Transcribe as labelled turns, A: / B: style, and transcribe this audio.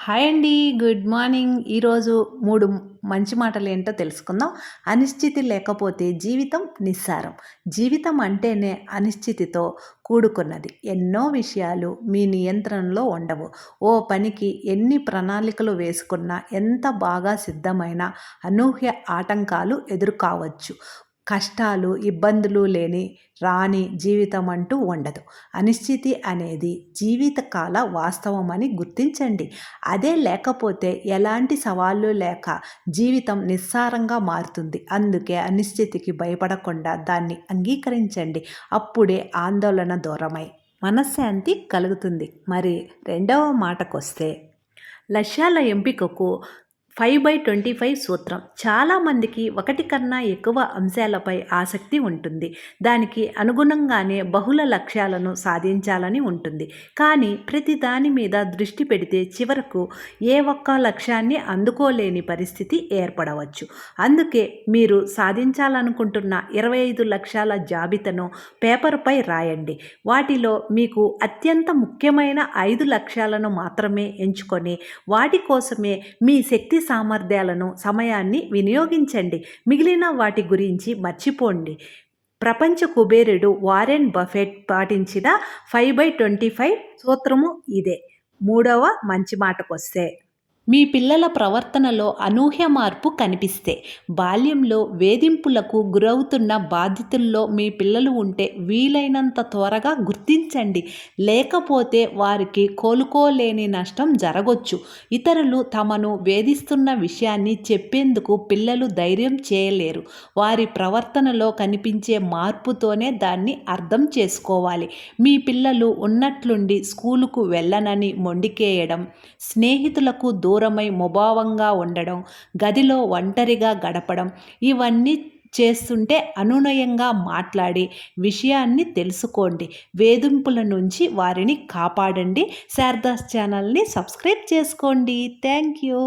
A: Hi అండి. Good morning. ఈరోజు 3 మంచి మాటలేంటో తెలుసుకుందాం. అనిశ్చితి లేకపోతే జీవితం నిస్సారం. జీవితం అంటేనే అనిశ్చితితో కూడుకున్నది. ఎన్నో విషయాలు మీ నియంత్రణలో ఉండవు. ఓ పనికి ఎన్ని ప్రణాళికలు వేసుకున్నా, ఎంత బాగా సిద్ధమైనా అనూహ్య ఆటంకాలు ఎదురుకావచ్చు. కష్టాలు, ఇబ్బందులు రాని జీవితం అంటూ ఉండదు. అనిశ్చితి అనేది జీవితకాల వాస్తవమని గుర్తించండి. అదే లేకపోతే ఎలాంటి సవాళ్ళు లేక జీవితం నిస్సారంగా మారుతుంది. అందుకే అనిశ్చితికి భయపడకుండా దాన్ని అంగీకరించండి. అప్పుడే ఆందోళన దూరమై మనశ్శాంతి కలుగుతుంది. మరి రెండవ మాటకొస్తే, లక్ష్యాల ఎంపికకు 5/25 సూత్రం. చాలామందికి ఒకటి కన్నా ఎక్కువ అంశాలపై ఆసక్తి ఉంటుంది. దానికి అనుగుణంగానే బహుళ లక్ష్యాలను సాధించాలని ఉంటుంది. కానీ ప్రతి దాని మీద దృష్టి పెడితే చివరకు ఏ ఒక్క లక్ష్యాన్ని అందుకోలేని పరిస్థితి ఏర్పడవచ్చు. అందుకే మీరు సాధించాలనుకుంటున్న 25 లక్ష్యాల జాబితాను పేపర్పై రాయండి. వాటిలో మీకు అత్యంత ముఖ్యమైన 5 లక్ష్యాలను మాత్రమే ఎంచుకొని వాటి కోసమే మీ శక్తి సామర్థ్యాలను, సమయాన్ని వినియోగించండి. మిగిలిన వాటి గురించి మర్చిపోండి. ప్రపంచ కుబేరుడు వారెన్ బఫెట్ పాటించిన 5/25 సూత్రము ఇదే. మూడవ మంచి మాటకొస్తే, మీ పిల్లల ప్రవర్తనలో అనూహ్య మార్పు కనిపిస్తే, బాల్యంలో వేధింపులకు గురవుతున్న బాధితుల్లో మీ పిల్లలు ఉంటే వీలైనంత త్వరగా గుర్తించండి. లేకపోతే వారికి కోలుకోలేని నష్టం జరగొచ్చు. ఇతరులు తమను వేధిస్తున్న విషయాన్ని చెప్పేందుకు పిల్లలు ధైర్యం చేయలేరు. వారి ప్రవర్తనలో కనిపించే మార్పుతోనే దాన్ని అర్థం చేసుకోవాలి. మీ పిల్లలు ఉన్నట్లుండి స్కూలుకు వెళ్ళనని మొండికేయడం, స్నేహితులకు దూరమై ముభావంగా ఉండడం, గదిలో ఒంటరిగా గడపడం, ఇవన్నీ చేస్తుంటే అనునయంగా మాట్లాడి విషయాన్ని తెలుసుకోండి. వేధింపుల నుంచి వారిని కాపాడండి. శారదాస్ ఛానల్ని సబ్స్క్రైబ్ చేసుకోండి. Thank you.